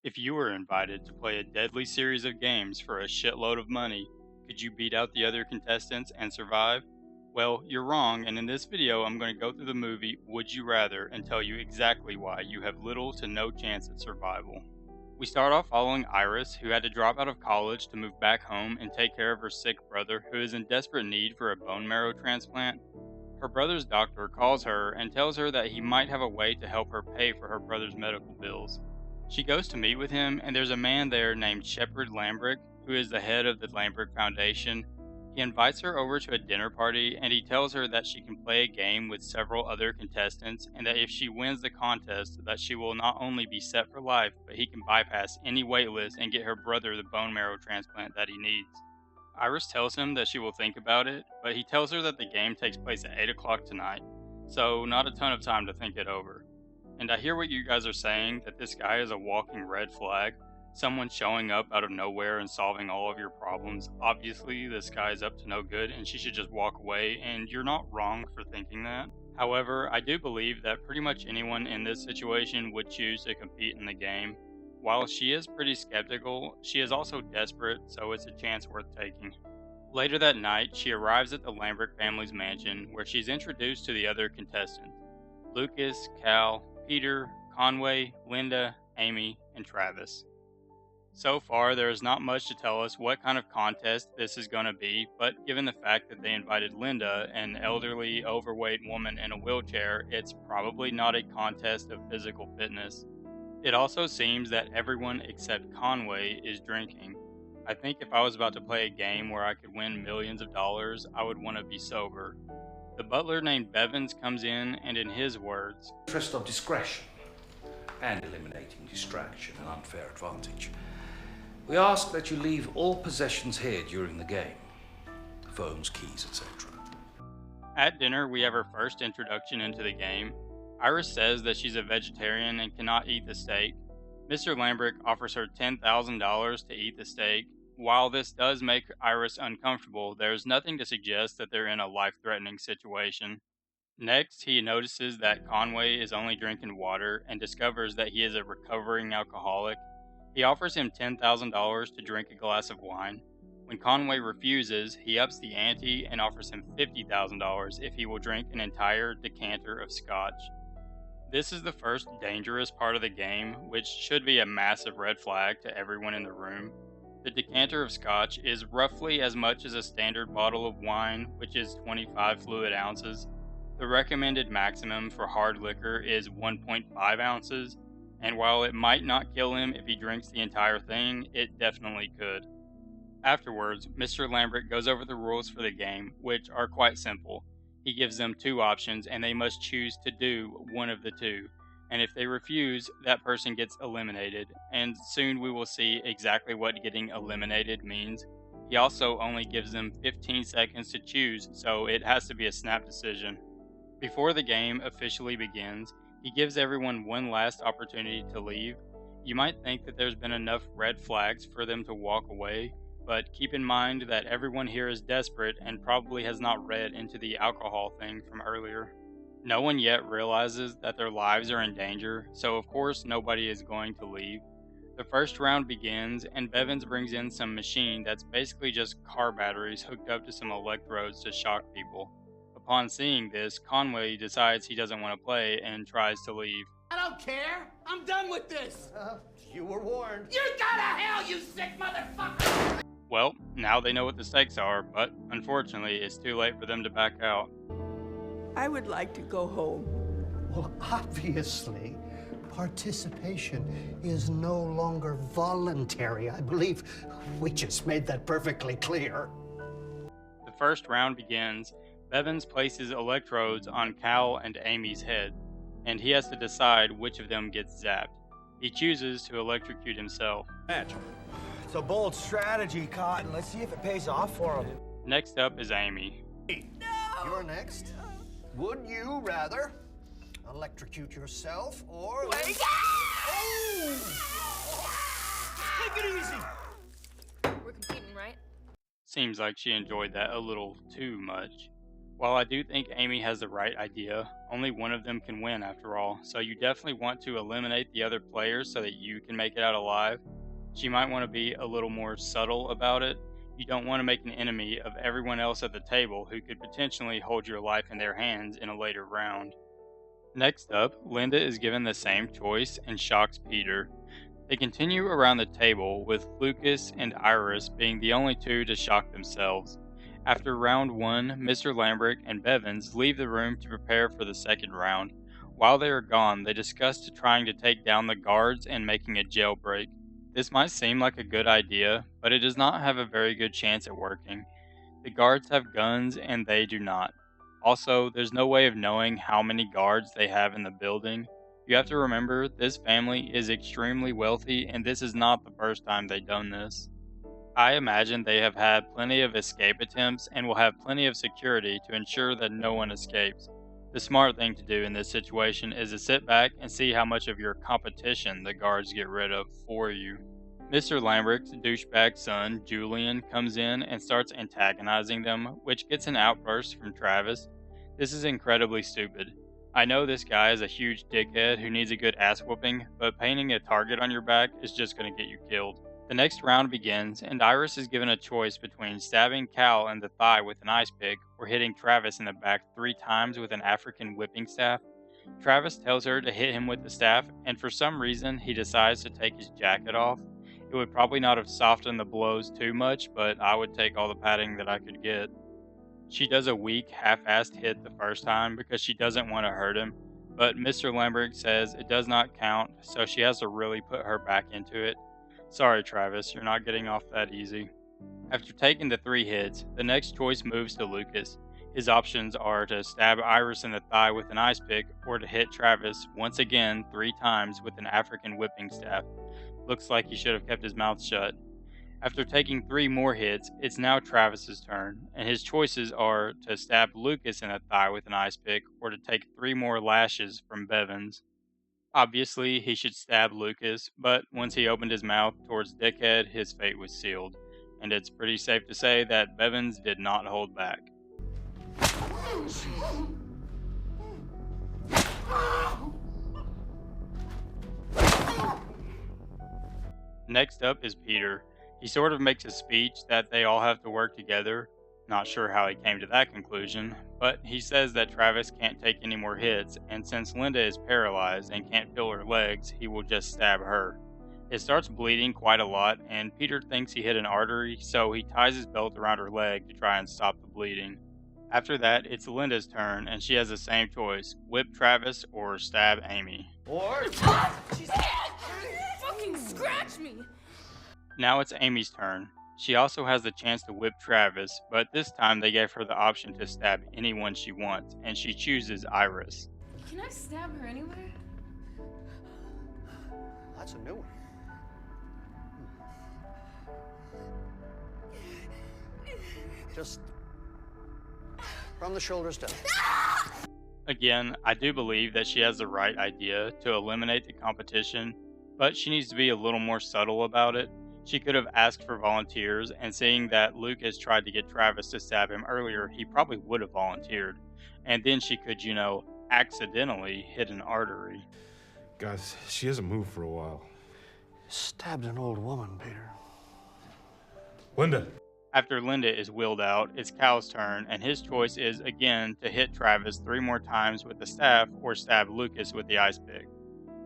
If you were invited to play a deadly series of games for a shitload of money, could you beat out the other contestants and survive? Well, you're wrong, and in this video I'm going to go through the movie Would You Rather and tell you exactly why you have little to no chance at survival. We start off following Iris, who had to drop out of college to move back home and take care of her sick brother, who is in desperate need for a bone marrow transplant. Her brother's doctor calls her and tells her that he might have a way to help her pay for her brother's medical bills. She goes to meet with him, and there's a man there named Shepard Lambrick, who is the head of the Lambrick Foundation. He invites her over to a dinner party, and he tells her that she can play a game with several other contestants, and that if she wins the contest, that she will not only be set for life, but he can bypass any wait list and get her brother the bone marrow transplant that he needs. Iris tells him that she will think about it, but he tells her that the game takes place at 8 o'clock tonight, so not a ton of time to think it over. And I hear what you guys are saying, that this guy is a walking red flag, someone showing up out of nowhere and solving all of your problems. Obviously, this guy is up to no good and she should just walk away, and you're not wrong for thinking that. However, I do believe that pretty much anyone in this situation would choose to compete in the game. While she is pretty skeptical, she is also desperate, so it's a chance worth taking. Later that night, she arrives at the Lambrick family's mansion where she's introduced to the other contestants: Lucas, Cal, Peter, Conway, Linda, Amy, and Travis. So far, there is not much to tell us what kind of contest this is going to be, but given the fact that they invited Linda, an elderly, overweight woman in a wheelchair, it's probably not a contest of physical fitness. It also seems that everyone except Conway is drinking. I think if I was about to play a game where I could win millions of dollars, I would want to be sober. The butler named Bevins comes in, and in his words, Interest of discretion and eliminating distraction and unfair advantage, we ask that you leave all possessions here during the game. Phones, keys, etc. At dinner, we have her first introduction into the game. Iris says that she's a vegetarian and cannot eat the steak. Mr. Lambrick offers her $10,000 to eat the steak. While this does make Iris uncomfortable, there's nothing to suggest that they're in a life-threatening situation. Next, he notices that Conway is only drinking water and discovers that he is a recovering alcoholic. He offers him $10,000 to drink a glass of wine. When Conway refuses, he ups the ante and offers him $50,000 if he will drink an entire decanter of scotch. This is the first dangerous part of the game, which should be a massive red flag to everyone in the room. The decanter of scotch is roughly as much as a standard bottle of wine, which is 25 fluid ounces. The recommended maximum for hard liquor is 1.5 ounces, and while it might not kill him if he drinks the entire thing, it definitely could. Afterwards, Mr. Lambrick goes over the rules for the game, which are quite simple. He gives them two options, and they must choose to do one of the two. And if they refuse, that person gets eliminated, and soon we will see exactly what getting eliminated means. He also only gives them 15 seconds to choose, so it has to be a snap decision. Before the game officially begins, he gives everyone one last opportunity to leave. You might think that there's been enough red flags for them to walk away, but keep in mind that everyone here is desperate and probably has not read into the alcohol thing from earlier. No one yet realizes that their lives are in danger, so of course nobody is going to leave. The first round begins, and Bevins brings in some machine that's basically just car batteries hooked up to some electrodes to shock people. Upon seeing this, Conway decides he doesn't want to play and tries to leave. I don't care. I'm done with this. You were warned. You go to hell, you sick motherfucker! Well, now they know what the stakes are, but unfortunately, it's too late for them to back out. I would like to go home. Well, obviously, participation is no longer voluntary. I believe we just made that perfectly clear. The first round begins. Bevins places electrodes on Cal and Amy's head, and he has to decide which of them gets zapped. He chooses to electrocute himself. It's a bold strategy, Cotton. Let's see if it pays off for him. Next up is Amy. You're next. Would you rather electrocute yourself or... Wait. Take it easy. We're competing, right? Seems like she enjoyed that a little too much. While I do think Amy has the right idea, only one of them can win after all, so you definitely want to eliminate the other players so that you can make it out alive. She might want to be a little more subtle about it. You don't want to make an enemy of everyone else at the table who could potentially hold your life in their hands in a later round. Next up, Linda is given the same choice and shocks Peter. They continue around the table, with Lucas and Iris being the only two to shock themselves. After round 1, Mr. Lambrick and Bevins leave the room to prepare for the second round. While they are gone, they discuss trying to take down the guards and making a jailbreak. This might seem like a good idea, but it does not have a very good chance at working. The guards have guns and they do not. Also, there's no way of knowing how many guards they have in the building. You have to remember, this family is extremely wealthy and this is not the first time they've done this. I imagine they have had plenty of escape attempts and will have plenty of security to ensure that no one escapes. The smart thing to do in this situation is to sit back and see how much of your competition the guards get rid of for you. Mr. Lambrick's douchebag son, Julian, comes in and starts antagonizing them, which gets an outburst from Travis. This is incredibly stupid. I know this guy is a huge dickhead who needs a good ass whooping, but painting a target on your back is just going to get you killed. The next round begins, and Iris is given a choice between stabbing Cal in the thigh with an ice pick or hitting Travis in the back 3 times with an African whipping staff. Travis tells her to hit him with the staff, and for some reason he decides to take his jacket off. It would probably not have softened the blows too much, but I would take all the padding that I could get. She does a weak, half-assed hit the first time because she doesn't want to hurt him, but Mr. Lambrick says it does not count, so she has to really put her back into it. Sorry, Travis, you're not getting off that easy. After taking the 3 hits, the next choice moves to Lucas. His options are to stab Iris in the thigh with an ice pick or to hit Travis once again 3 times with an African whipping staff. Looks like he should have kept his mouth shut. After taking 3 more hits, it's now Travis's turn, and his choices are to stab Lucas in the thigh with an ice pick or to take 3 more lashes from Bevins. Obviously, he should stab Lucas, but once he opened his mouth towards Dickhead, his fate was sealed, and it's pretty safe to say that Bevins did not hold back. Next up is Peter. He sort of makes a speech that they all have to work together. Not sure how he came to that conclusion, but he says that Travis can't take any more hits, and since Linda is paralyzed and can't feel her legs, he will just stab her. It starts bleeding quite a lot, and Peter thinks he hit an artery, so he ties his belt around her leg to try and stop the bleeding. After that, it's Linda's turn, and she has the same choice: whip Travis or stab Amy. Or... Fucking scratch me! Now it's Amy's turn. She also has the chance to whip Travis, but this time they gave her the option to stab anyone she wants, and she chooses Iris. Can I stab her anywhere? That's a new one. Just from the shoulders down. Again, I do believe that she has the right idea to eliminate the competition, but she needs to be a little more subtle about it. She could have asked for volunteers, and seeing that Lucas tried to get Travis to stab him earlier, he probably would have volunteered. And then she could, accidentally hit an artery. Guys, she hasn't moved for a while. Stabbed an old woman, Peter. Linda! After Linda is wheeled out, it's Cal's turn, and his choice is, again, to hit Travis 3 more times with the staff or stab Lucas with the ice pick.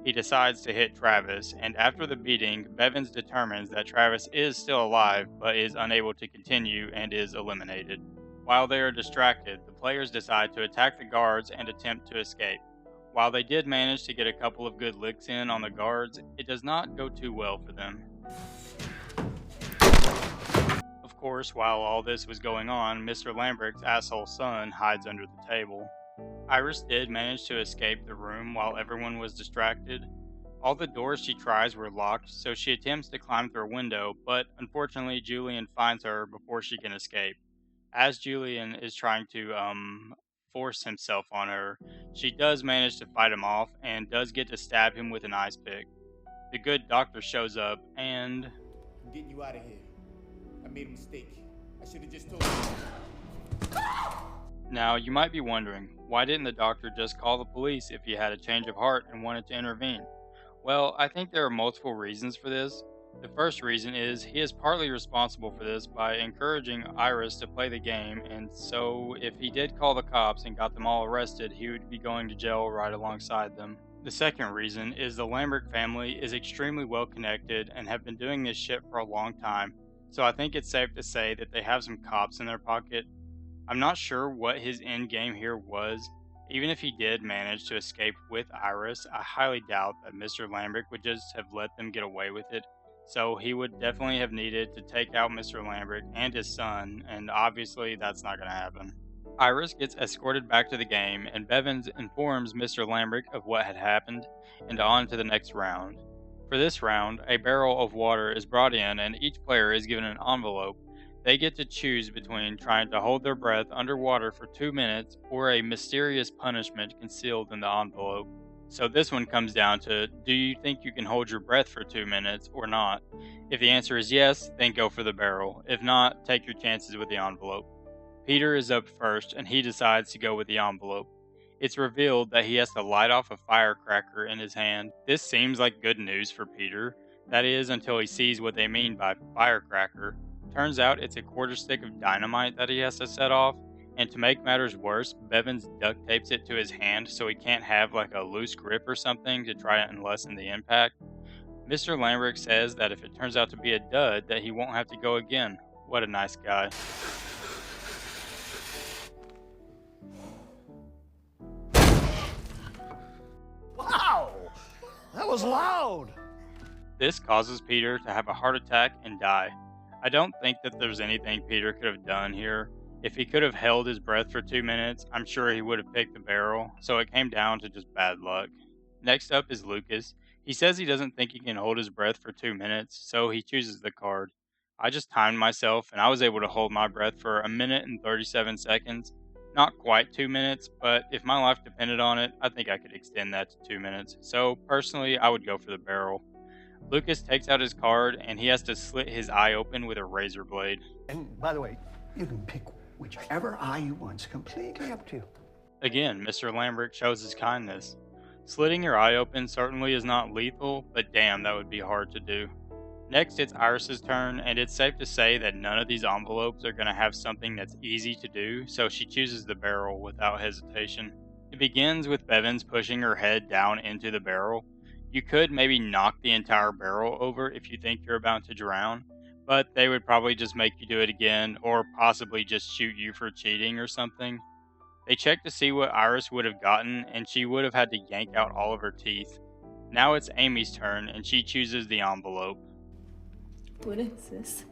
He decides to hit Travis, and after the beating, Bevins determines that Travis is still alive, but is unable to continue and is eliminated. While they are distracted, the players decide to attack the guards and attempt to escape. While they did manage to get a couple of good licks in on the guards, it does not go too well for them. Of course, while all this was going on, Mr. Lambrick's asshole son hides under the table. Iris did manage to escape the room while everyone was distracted. All the doors she tries were locked, so she attempts to climb through a window, but unfortunately Julian finds her before she can escape. As Julian is trying to force himself on her, she does manage to fight him off and does get to stab him with an ice pick. The good doctor shows up and... I'm getting you out of here. I made a mistake. I should have just told you. Now, you might be wondering, why didn't the doctor just call the police if he had a change of heart and wanted to intervene? Well, I think there are multiple reasons for this. The first reason is he is partly responsible for this by encouraging Iris to play the game, and so if he did call the cops and got them all arrested, he would be going to jail right alongside them. The second reason is the Lambert family is extremely well connected and have been doing this shit for a long time, so I think it's safe to say that they have some cops in their pocket. I'm not sure what his end game here was. Even if he did manage to escape with Iris, I highly doubt that Mr. Lambert would just have let them get away with it. So he would definitely have needed to take out Mr. Lambert and his son, and obviously that's not going to happen. Iris gets escorted back to the game, and Bevins informs Mr. Lambert of what had happened, and on to the next round. For this round, a barrel of water is brought in, and each player is given an envelope. They get to choose between trying to hold their breath underwater for 2 minutes or a mysterious punishment concealed in the envelope. So this one comes down to, do you think you can hold your breath for 2 minutes or not? If the answer is yes, then go for the barrel. If not, take your chances with the envelope. Peter is up first, and he decides to go with the envelope. It's revealed that he has to light off a firecracker in his hand. This seems like good news for Peter. That is, until he sees what they mean by firecracker. Turns out it's a quarter stick of dynamite that he has to set off, and to make matters worse, Bevins duct tapes it to his hand so he can't have like a loose grip or something to try and lessen the impact. Mr. Lambert says that if it turns out to be a dud, that he won't have to go again. What a nice guy. Wow! That was loud! This causes Peter to have a heart attack and die. I don't think that there's anything Peter could have done here. If he could have held his breath for 2 minutes, I'm sure he would have picked the barrel, so it came down to just bad luck. Next up is Lucas. He says he doesn't think he can hold his breath for 2 minutes, so he chooses the card. I just timed myself, and I was able to hold my breath for 1 minute and 37 seconds. Not quite 2 minutes, but if my life depended on it, I think I could extend that to 2 minutes. So personally, I would go for the barrel. Lucas takes out his card, and he has to slit his eye open with a razor blade. And by the way, you can pick whichever eye you want. It's completely up to you. Again, Mr. Lambert shows his kindness. Slitting your eye open certainly is not lethal, but damn, that would be hard to do. Next, it's Iris's turn, and it's safe to say that none of these envelopes are going to have something that's easy to do, so she chooses the barrel without hesitation. It begins with Bevins pushing her head down into the barrel. You could maybe knock the entire barrel over if you think you're about to drown, but they would probably just make you do it again, or possibly just shoot you for cheating or something. They check to see what Iris would have gotten, and she would have had to yank out all of her teeth. Now it's Amy's turn, and she chooses the envelope. What is this?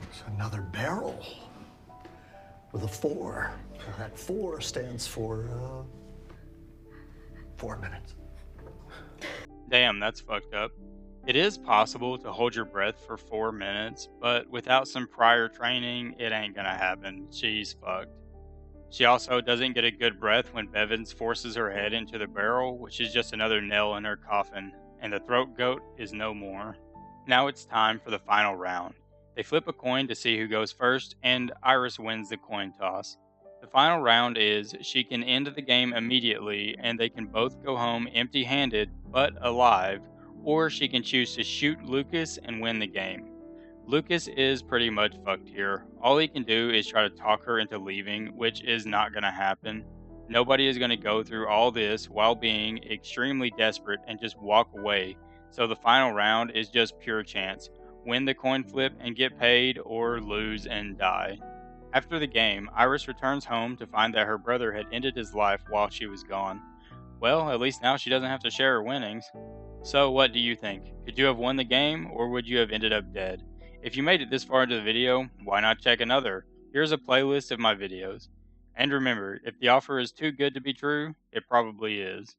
It's another barrel with a 4. That 4 stands for 4 minutes. Damn, that's fucked up. It is possible to hold your breath for 4 minutes, but without some prior training, it ain't gonna happen. She's fucked. She also doesn't get a good breath when Bevins forces her head into the barrel, which is just another nail in her coffin, and the throat goat is no more. Now it's time for the final round. They flip a coin to see who goes first, and Iris wins the coin toss. The final round is she can end the game immediately, and they can both go home empty-handed but alive, or she can choose to shoot Lucas and win the game. Lucas is pretty much fucked here. All he can do is try to talk her into leaving, which is not going to happen. Nobody is going to go through all this while being extremely desperate and just walk away, so the final round is just pure chance. Win the coin flip and get paid, or lose and die. After the game, Iris returns home to find that her brother had ended his life while she was gone. Well, at least now she doesn't have to share her winnings. So what do you think? Could you have won the game, or would you have ended up dead? If you made it this far into the video, why not check another? Here's a playlist of my videos. And remember, if the offer is too good to be true, it probably is.